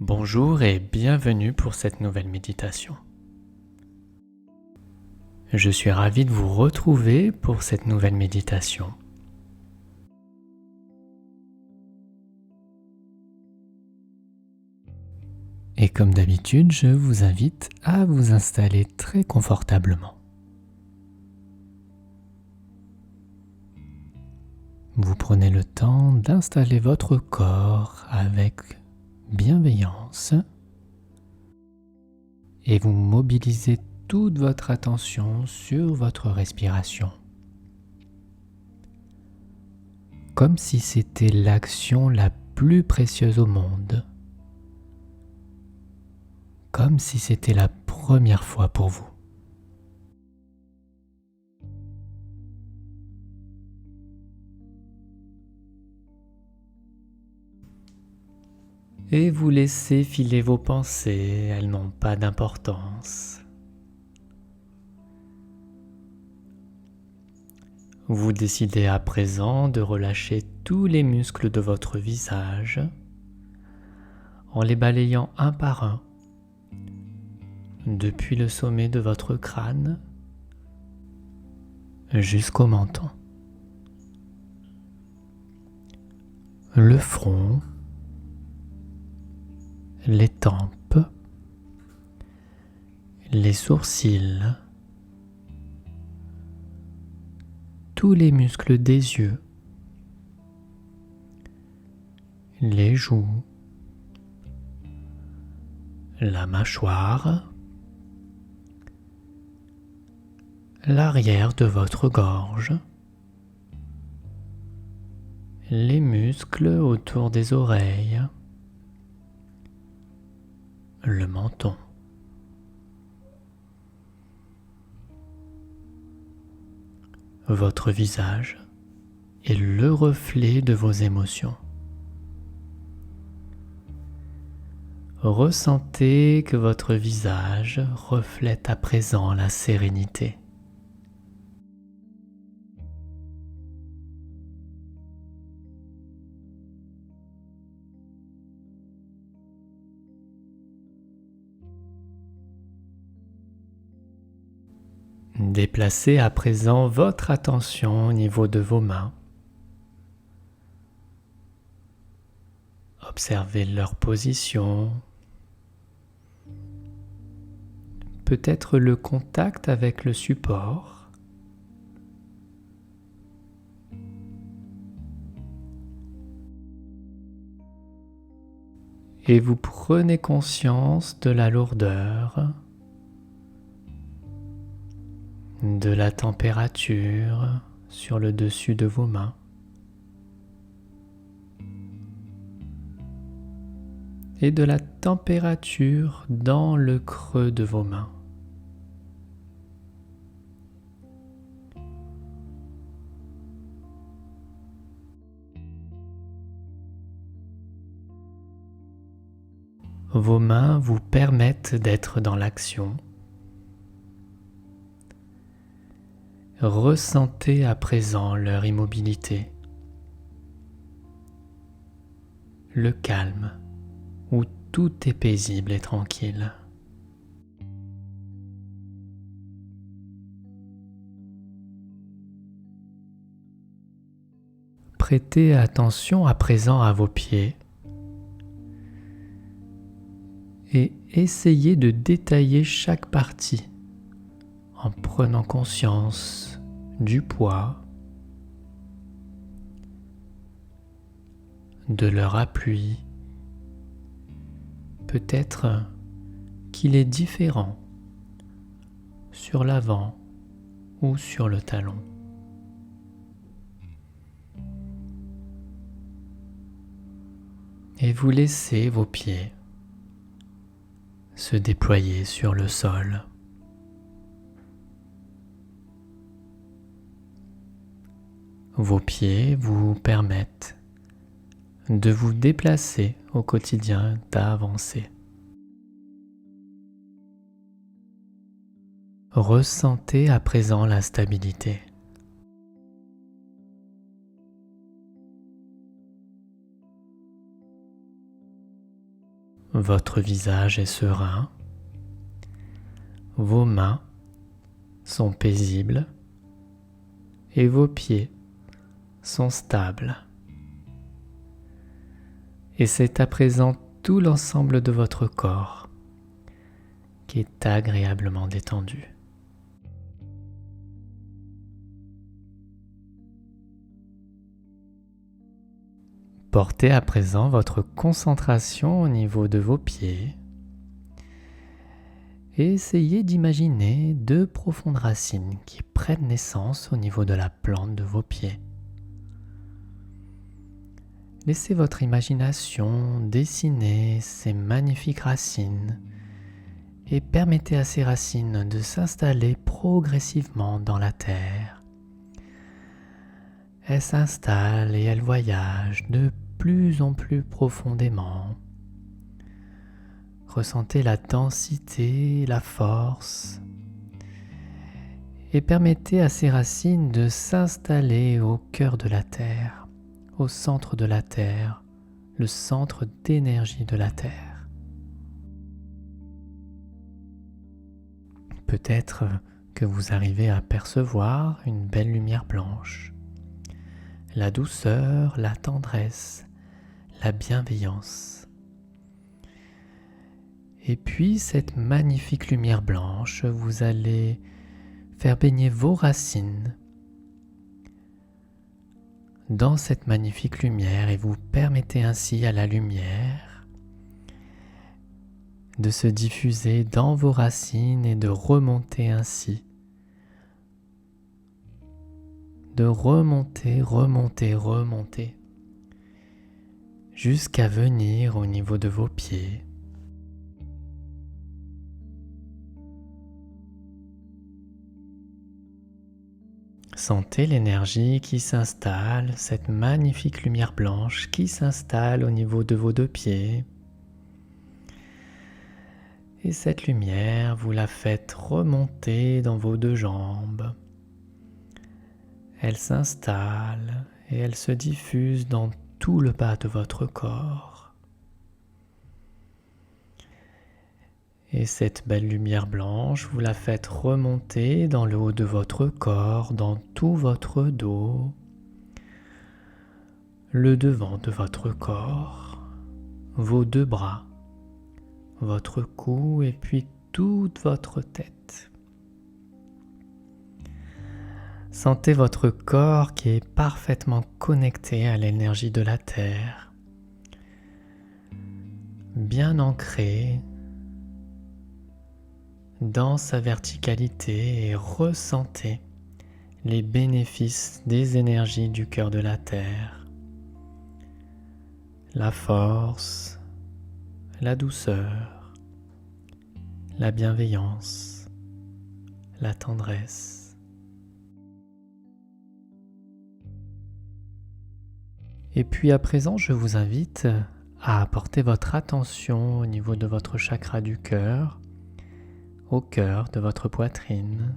Bonjour et bienvenue pour cette nouvelle méditation. Je suis ravi de vous retrouver pour cette nouvelle méditation. Et comme d'habitude, je vous invite à vous installer très confortablement. Vous prenez le temps d'installer votre corps avec bienveillance et vous mobilisez toute votre attention sur votre respiration. Comme si c'était l'action la plus précieuse au monde. Comme si c'était la première fois pour vous. Et vous laissez filer vos pensées, elles n'ont pas d'importance. Vous décidez à présent de relâcher tous les muscles de votre visage en les balayant un par un depuis le sommet de votre crâne jusqu'au menton. Le front, les tempes, les sourcils, tous les muscles des yeux, les joues, la mâchoire, l'arrière de votre gorge, les muscles autour des oreilles, le menton. Votre visage est le reflet de vos émotions. Ressentez que votre visage reflète à présent la sérénité. Déplacez à présent votre attention au niveau de vos mains. Observez leur position, peut-être le contact avec le support. Et vous prenez conscience de la lourdeur, de la température sur le dessus de vos mains. Et de la température dans le creux de vos mains. Vos mains vous permettent d'être dans l'action. Ressentez à présent leur immobilité, le calme où tout est paisible et tranquille. Prêtez attention à présent à vos pieds et essayez de détailler chaque partie en prenant conscience du poids, de leur appui. Peut-être qu'il est différent sur l'avant ou sur le talon. Et vous laissez vos pieds se déployer sur le sol. Vos pieds vous permettent de vous déplacer au quotidien, d'avancer. Ressentez à présent la stabilité. Votre visage est serein. Vos mains sont paisibles et vos pieds sont stables. Et c'est à présent tout l'ensemble de votre corps qui est agréablement détendu. Portez à présent votre concentration au niveau de vos pieds et essayez d'imaginer 2 profondes racines qui prennent naissance au niveau de la plante de vos pieds. Laissez votre imagination dessiner ces magnifiques racines et permettez à ces racines de s'installer progressivement dans la terre. Elles s'installent et elles voyagent de plus en plus profondément. Ressentez la densité, la force et permettez à ces racines de s'installer au cœur de la terre, au centre de la terre, le centre d'énergie de la terre. Peut-être que vous arrivez à percevoir une belle lumière blanche, la douceur, la tendresse, la bienveillance. Et puis cette magnifique lumière blanche, vous allez faire baigner vos racines dans cette magnifique lumière et vous permettez ainsi à la lumière de se diffuser dans vos racines et de remonter ainsi. De remonter, jusqu'à venir au niveau de vos pieds. Sentez l'énergie qui s'installe, cette magnifique lumière blanche qui s'installe au niveau de vos 2 pieds. Et cette lumière, vous la faites remonter dans vos 2 jambes. Elle s'installe et elle se diffuse dans tout le bas de votre corps. Et cette belle lumière blanche, vous la faites remonter dans le haut de votre corps, dans tout votre dos, le devant de votre corps, vos 2 bras, votre cou et puis toute votre tête. Sentez votre corps qui est parfaitement connecté à l'énergie de la terre, bien ancré dans sa verticalité et ressentez les bénéfices des énergies du cœur de la terre, la force, la douceur, la bienveillance, la tendresse. Et puis à présent, je vous invite à apporter votre attention au niveau de votre chakra du cœur, au cœur de votre poitrine.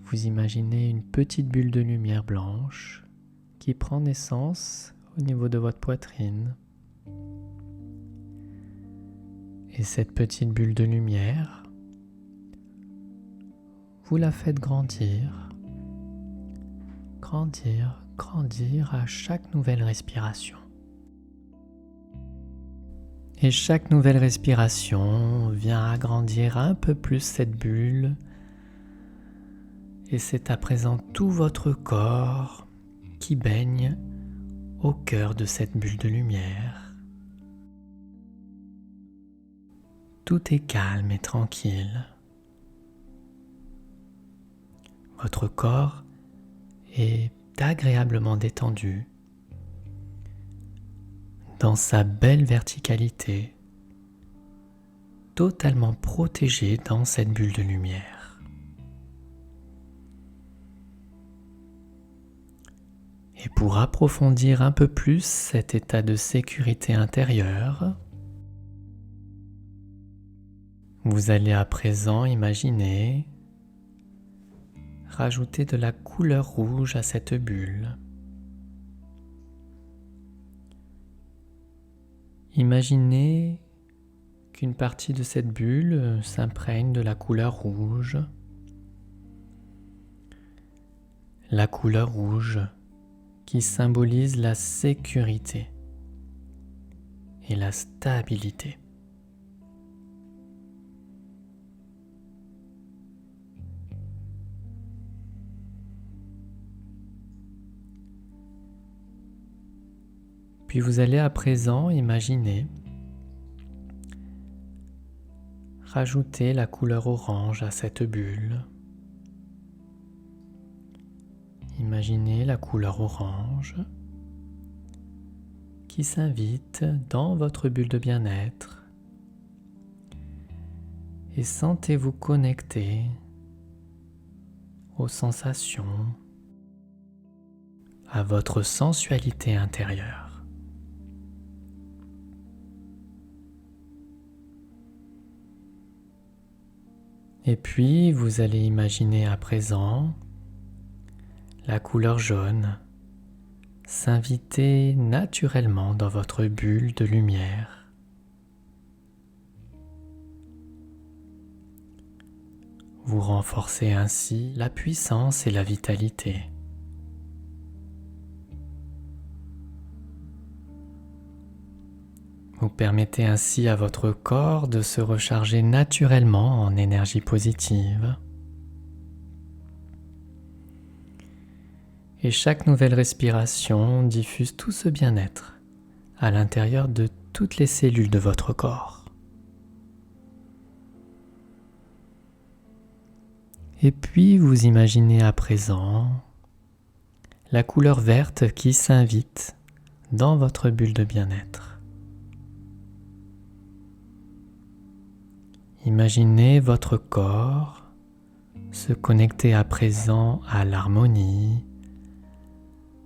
Vous imaginez une petite bulle de lumière blanche qui prend naissance au niveau de votre poitrine. Et cette petite bulle de lumière, vous la faites grandir, grandir à chaque nouvelle respiration. Et chaque nouvelle respiration vient agrandir un peu plus cette bulle. Et c'est à présent tout votre corps qui baigne au cœur de cette bulle de lumière. Tout est calme et tranquille. Votre corps est agréablement détendu dans sa belle verticalité, totalement protégé dans cette bulle de lumière. Et pour approfondir un peu plus cet état de sécurité intérieure, vous allez à présent imaginer rajouter de la couleur rouge à cette bulle. Imaginez qu'une partie de cette bulle s'imprègne de la couleur rouge. La couleur rouge qui symbolise la sécurité et la stabilité. Puis vous allez à présent imaginer rajouter la couleur orange à cette bulle. Imaginez la couleur orange qui s'invite dans votre bulle de bien-être et sentez-vous connecté aux sensations, à votre sensualité intérieure. Et puis, vous allez imaginer à présent la couleur jaune s'inviter naturellement dans votre bulle de lumière. Vous renforcez ainsi la puissance et la vitalité. Vous permettez ainsi à votre corps de se recharger naturellement en énergie positive. Et chaque nouvelle respiration diffuse tout ce bien-être à l'intérieur de toutes les cellules de votre corps. Et puis vous imaginez à présent la couleur verte qui s'invite dans votre bulle de bien-être. Imaginez votre corps se connecter à présent à l'harmonie,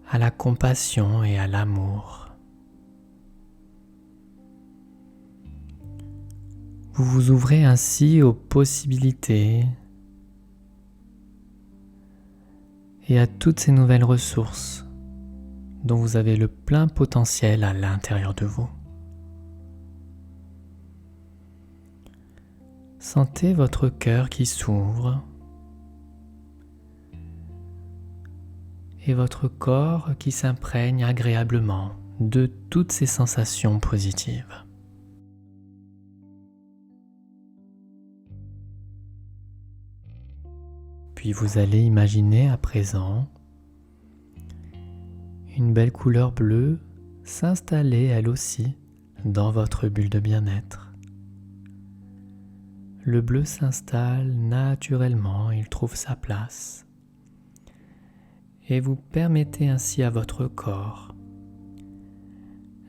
à la compassion et à l'amour. Vous vous ouvrez ainsi aux possibilités et à toutes ces nouvelles ressources dont vous avez le plein potentiel à l'intérieur de vous. Sentez votre cœur qui s'ouvre et votre corps qui s'imprègne agréablement de toutes ces sensations positives. Puis vous allez imaginer à présent une belle couleur bleue s'installer elle aussi dans votre bulle de bien-être. Le bleu s'installe naturellement, il trouve sa place. Et vous permettez ainsi à votre corps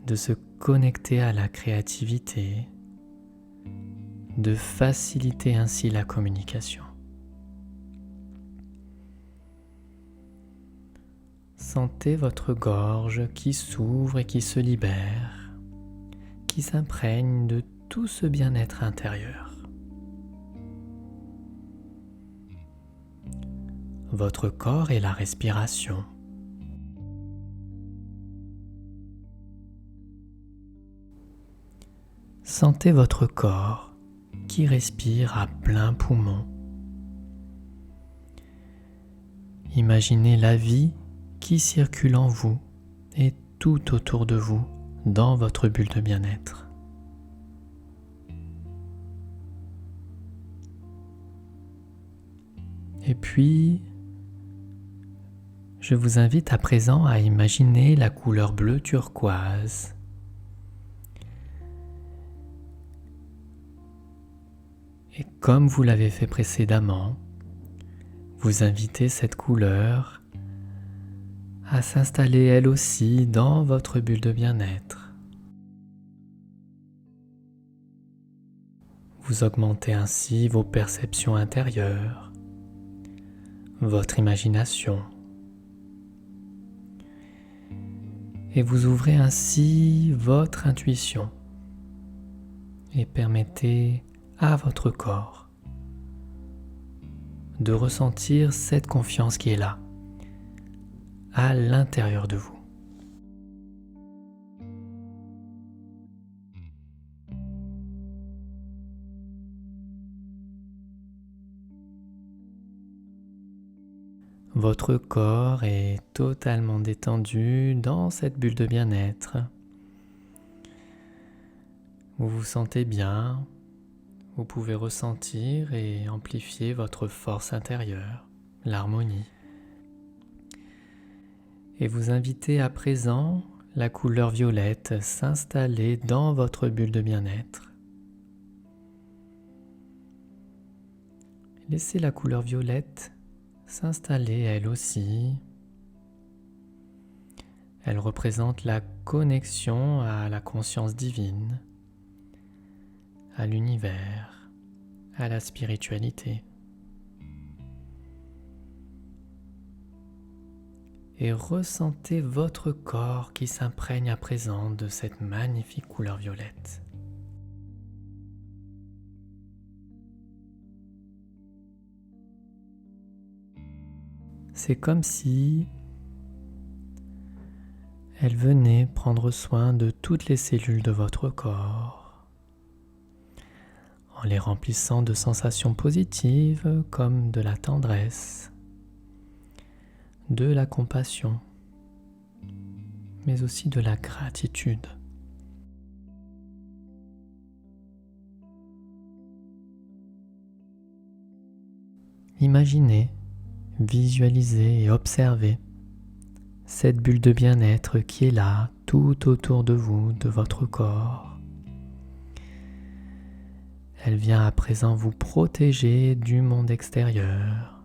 de se connecter à la créativité, de faciliter ainsi la communication. Sentez votre gorge qui s'ouvre et qui se libère, qui s'imprègne de tout ce bien-être intérieur. Votre corps et la respiration. Sentez votre corps qui respire à plein poumon. Imaginez la vie qui circule en vous et tout autour de vous dans votre bulle de bien-être. Et puis, je vous invite à présent à imaginer la couleur bleu turquoise. Et comme vous l'avez fait précédemment, vous invitez cette couleur à s'installer elle aussi dans votre bulle de bien-être. Vous augmentez ainsi vos perceptions intérieures, votre imagination. Et vous ouvrez ainsi votre intuition et permettez à votre corps de ressentir cette confiance qui est là, à l'intérieur de vous. Votre corps est totalement détendu dans cette bulle de bien-être. Vous vous sentez bien, vous pouvez ressentir et amplifier votre force intérieure, l'harmonie. Et vous invitez à présent la couleur violette s'installer dans votre bulle de bien-être. Laissez la couleur violette s'installer elle aussi. Elle représente la connexion à la conscience divine, à l'univers, à la spiritualité. Et ressentez votre corps qui s'imprègne à présent de cette magnifique couleur violette. C'est comme si elle venait prendre soin de toutes les cellules de votre corps, en les remplissant de sensations positives comme de la tendresse, de la compassion, mais aussi de la gratitude. Imaginez, visualisez et observez cette bulle de bien-être qui est là, tout autour de vous, de votre corps. Elle vient à présent vous protéger du monde extérieur.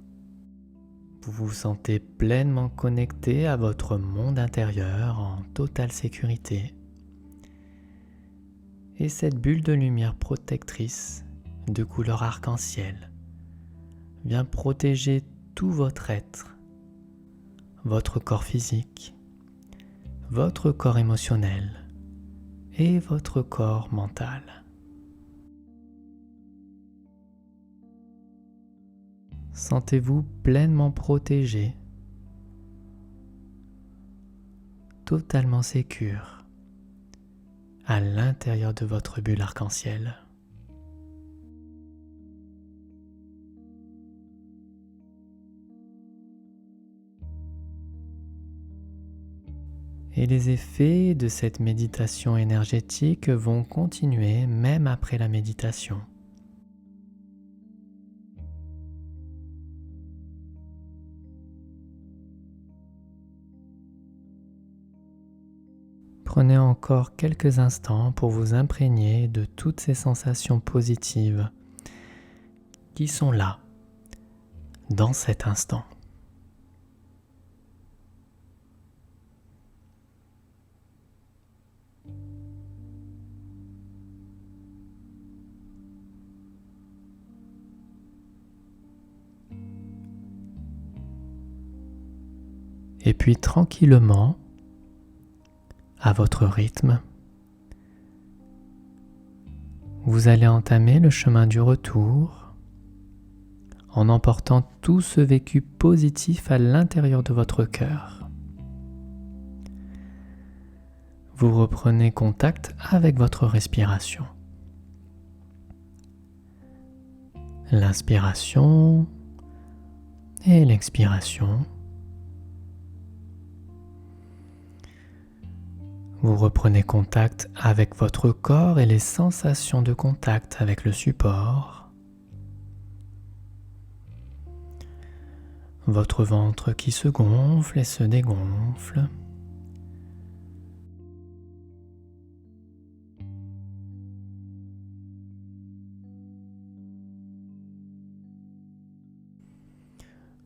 Vous vous sentez pleinement connecté à votre monde intérieur en totale sécurité. Et cette bulle de lumière protectrice de couleur arc-en-ciel vient protéger tout votre être, votre corps physique, votre corps émotionnel et votre corps mental. Sentez-vous pleinement protégé, totalement sécure, à l'intérieur de votre bulle arc-en-ciel. Et les effets de cette méditation énergétique vont continuer même après la méditation. Prenez encore quelques instants pour vous imprégner de toutes ces sensations positives qui sont là, dans cet instant. Et puis tranquillement, à votre rythme, vous allez entamer le chemin du retour en emportant tout ce vécu positif à l'intérieur de votre cœur. Vous reprenez contact avec votre respiration. L'inspiration et l'expiration. Vous reprenez contact avec votre corps et les sensations de contact avec le support. Votre ventre qui se gonfle et se dégonfle.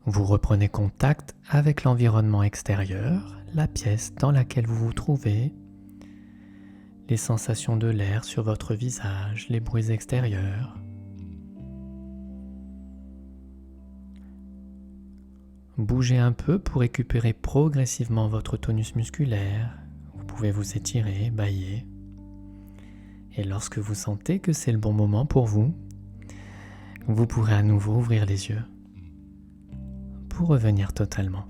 Vous reprenez contact avec l'environnement extérieur, la pièce dans laquelle vous vous trouvez, les sensations de l'air sur votre visage, les bruits extérieurs. Bougez un peu pour récupérer progressivement votre tonus musculaire. Vous pouvez vous étirer, bâiller. Et lorsque vous sentez que c'est le bon moment pour vous, vous pourrez à nouveau ouvrir les yeux pour revenir totalement.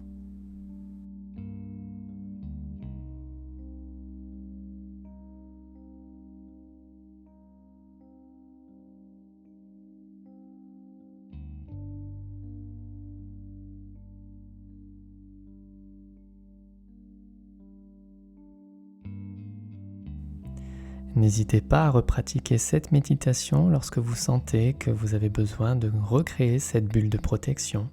N'hésitez pas à repratiquer cette méditation lorsque vous sentez que vous avez besoin de recréer cette bulle de protection.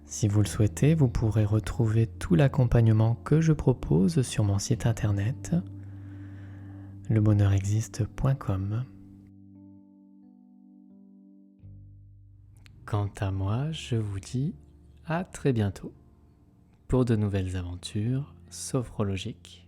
Si vous le souhaitez, vous pourrez retrouver tout l'accompagnement que je propose sur mon site internet lebonheurexiste.com. Quant à moi, je vous dis à très bientôt pour de nouvelles aventures sophrologiques.